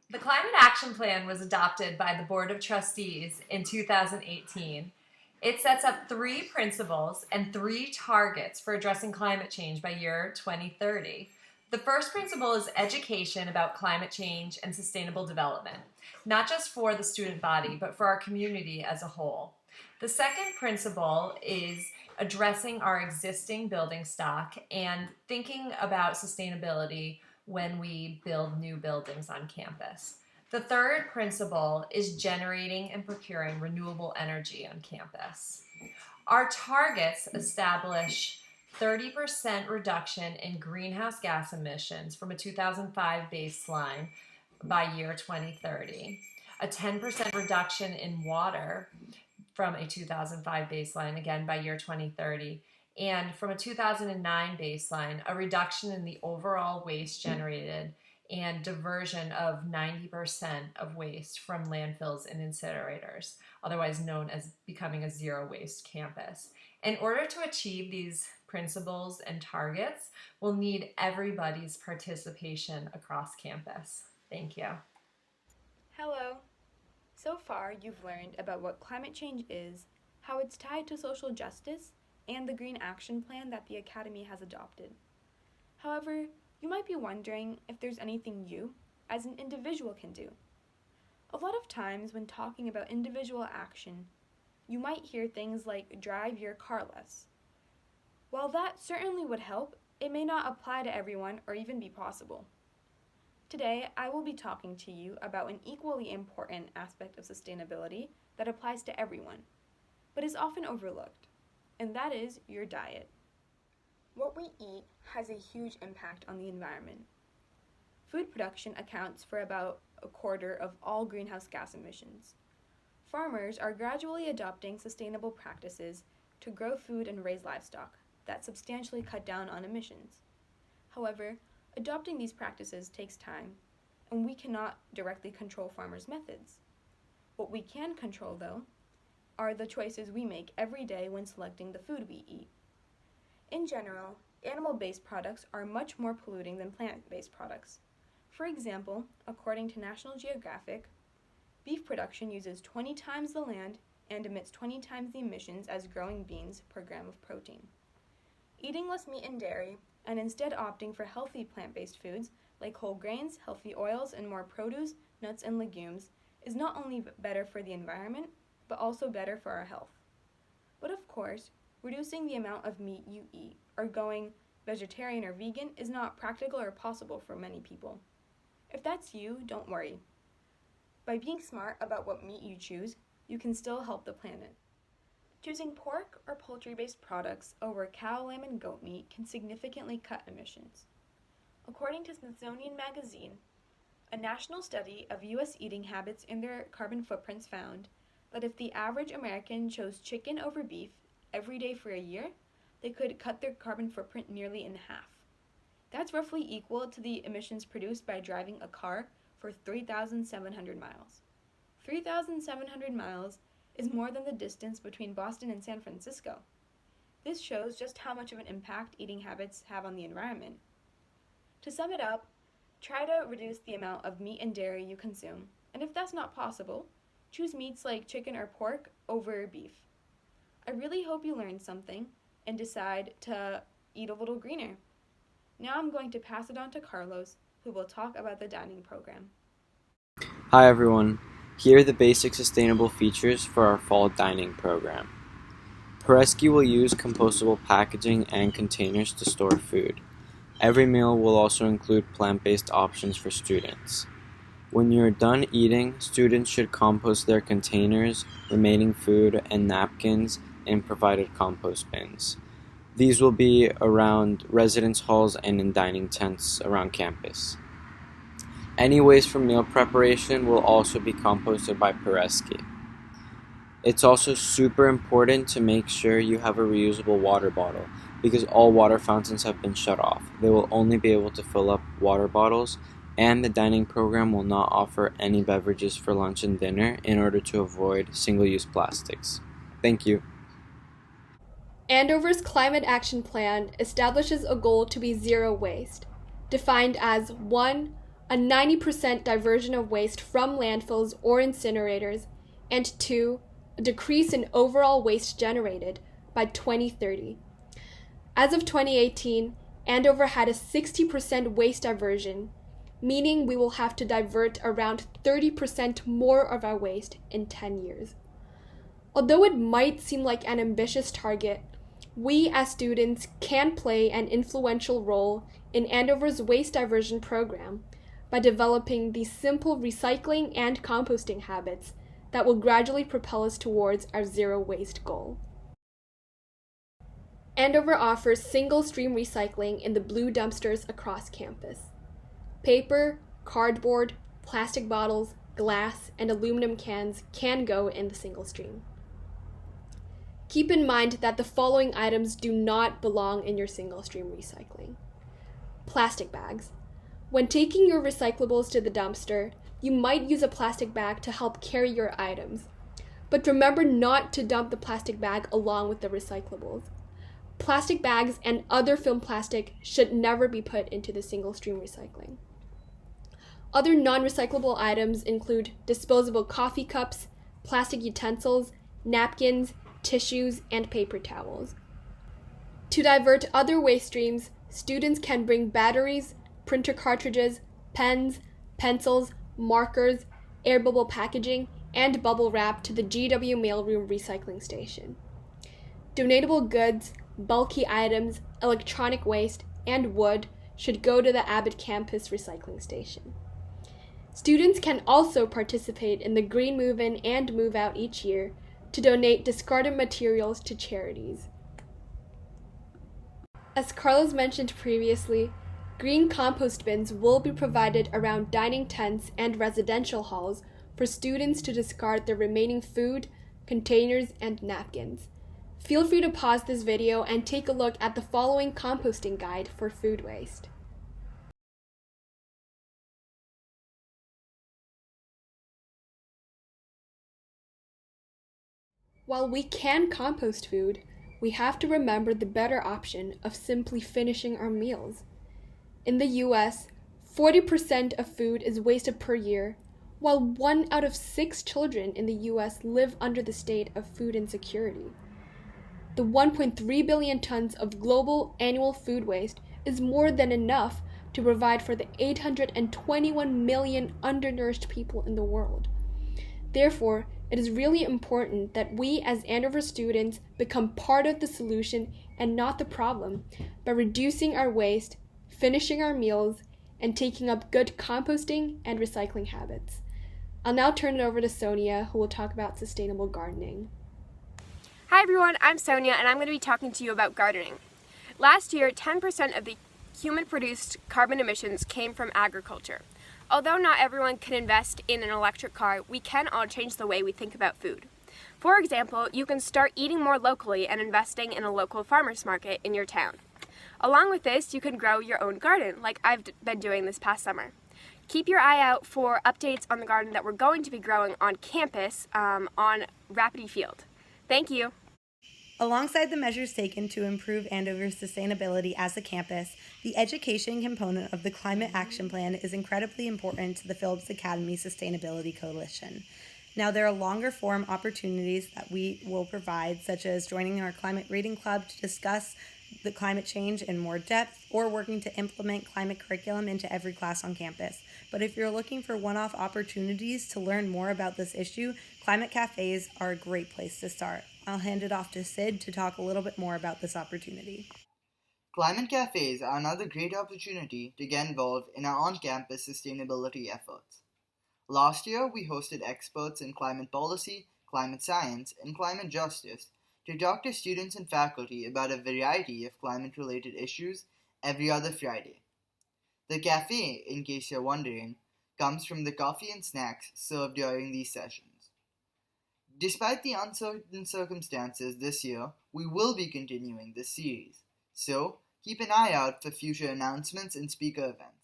The Climate Action Plan was adopted by the Board of Trustees in 2018. It sets up three principles and three targets for addressing climate change by year 2030. The first principle is education about climate change and sustainable development, not just for the student body, but for our community as a whole. The second principle is addressing our existing building stock and thinking about sustainability when we build new buildings on campus. The third principle is generating and procuring renewable energy on campus. Our targets establish 30% reduction in greenhouse gas emissions from a 2005 baseline by year 2030, a 10% reduction in water from a 2005 baseline, again by year 2030, and from a 2009 baseline, a reduction in the overall waste generated and diversion of 90% of waste from landfills and incinerators, otherwise known as becoming a zero waste campus. In order to achieve these principles and targets, we'll need everybody's participation across campus. Thank you. Hello! So far, you've learned about what climate change is, how it's tied to social justice, and the Green Action Plan that the Academy has adopted. However, you might be wondering if there's anything you, as an individual, can do. A lot of times when talking about individual action, you might hear things like drive your car less. While that certainly would help, it may not apply to everyone or even be possible. Today, I will be talking to you about an equally important aspect of sustainability that applies to everyone, but is often overlooked, and that is your diet. What we eat has a huge impact on the environment. Food production accounts for about a quarter of all greenhouse gas emissions. Farmers are gradually adopting sustainable practices to grow food and raise livestock that substantially cut down on emissions. However, adopting these practices takes time, and we cannot directly control farmers' methods. What we can control, though, are the choices we make every day when selecting the food we eat. In general, animal-based products are much more polluting than plant-based products. For example, according to National Geographic, beef production uses 20 times the land and emits 20 times the emissions as growing beans per gram of protein. Eating less meat and dairy, and instead opting for healthy plant-based foods like whole grains, healthy oils, and more produce, nuts, and legumes is not only better for the environment, but also better for our health. But of course, reducing the amount of meat you eat or going vegetarian or vegan is not practical or possible for many people. If that's you, don't worry. By being smart about what meat you choose, you can still help the planet. Choosing pork or poultry-based products over cow, lamb, and goat meat can significantly cut emissions. According to Smithsonian Magazine, a national study of U.S. eating habits and their carbon footprints found that if the average American chose chicken over beef every day for a year, they could cut their carbon footprint nearly in half. That's roughly equal to the emissions produced by driving a car for 3,700 miles. 3,700 miles is more than the distance between Boston and San Francisco. This shows just how much of an impact eating habits have on the environment. To sum it up, try to reduce the amount of meat and dairy you consume, and if that's not possible, choose meats like chicken or pork over beef. I really hope you learned something and decide to eat a little greener. Now I'm going to pass it on to Carlos, who will talk about the dining program. Hi everyone, here are the basic sustainable features for our fall dining program. Peresky will use compostable packaging and containers to store food. Every meal will also include plant-based options for students. When you're done eating, students should compost their containers, remaining food, and napkins in provided compost bins. These will be around residence halls and in dining tents around campus. Any waste from meal preparation will also be composted by Peresky. It's also super important to make sure you have a reusable water bottle because all water fountains have been shut off. They will only be able to fill up water bottles, and the dining program will not offer any beverages for lunch and dinner in order to avoid single-use plastics. Thank you. Andover's Climate Action Plan establishes a goal to be zero waste, defined as 1. a 90% diversion of waste from landfills or incinerators, and 2, a decrease in overall waste generated by 2030. As of 2018, Andover had a 60% waste diversion, meaning we will have to divert around 30% more of our waste in 10 years. Although it might seem like an ambitious target, we as students can play an influential role in Andover's waste diversion program by developing these simple recycling and composting habits that will gradually propel us towards our zero waste goal. Andover offers single-stream recycling in the blue dumpsters across campus. Paper, cardboard, plastic bottles, glass, and aluminum cans can go in the single stream. Keep in mind that the following items do not belong in your single-stream recycling. Plastic bags. When taking your recyclables to the dumpster, you might use a plastic bag to help carry your items. But remember not to dump the plastic bag along with the recyclables. Plastic bags and other film plastic should never be put into the single-stream recycling. Other non-recyclable items include disposable coffee cups, plastic utensils, napkins, tissues, and paper towels. To divert other waste streams, students can bring batteries, printer cartridges, pens, pencils, markers, air bubble packaging, and bubble wrap to the GW mailroom recycling station. Donatable goods, bulky items, electronic waste, and wood should go to the Abbott campus recycling station. Students can also participate in the Green Move-In and Move-Out each year to donate discarded materials to charities. As Carlos mentioned previously, green compost bins will be provided around dining tents and residential halls for students to discard their remaining food, containers, and napkins. Feel free to pause this video and take a look at the following composting guide for food waste. While we can compost food, we have to remember the better option of simply finishing our meals. In the US, 40% of food is wasted per year, while 1 out of 6 children in the US live under the state of food insecurity. The 1.3 billion tons of global annual food waste is more than enough to provide for the 821 million undernourished people in the world. Therefore, it is really important that we as Andover students become part of the solution and not the problem by reducing our waste, finishing our meals, and taking up good composting and recycling habits. I'll now turn it over to Sonia, who will talk about sustainable gardening. Hi everyone, I'm Sonia and I'm going to be talking to you about gardening. Last year, 10% of the human-produced carbon emissions came from agriculture. Although not everyone can invest in an electric car, we can all change the way we think about food. For example, you can start eating more locally and investing in a local farmer's market in your town. Along with this, you can grow your own garden, like I've been doing this past summer. Keep your eye out for updates on the garden that we're going to be growing on campus on Rapidy Field. Thank you. Alongside the measures taken to improve Andover's sustainability as a campus, the education component of the Climate Action Plan is incredibly important to the Phillips Academy Sustainability Coalition. Now, there are longer form opportunities that we will provide, such as joining our climate reading club to discuss the climate change in more depth, or working to implement climate curriculum into every class on campus. But if you're looking for one-off opportunities to learn more about this issue, climate cafes are a great place to start. I'll hand it off to Sid to talk a little bit more about this opportunity. Climate cafes are another great opportunity to get involved in our on-campus sustainability efforts. Last year, we hosted experts in climate policy, climate science, and climate justice to talk to students and faculty about a variety of climate-related issues every other Friday. The cafe, in case you're wondering, comes from the coffee and snacks served during these sessions. Despite the uncertain circumstances this year, we will be continuing this series, so keep an eye out for future announcements and speaker events.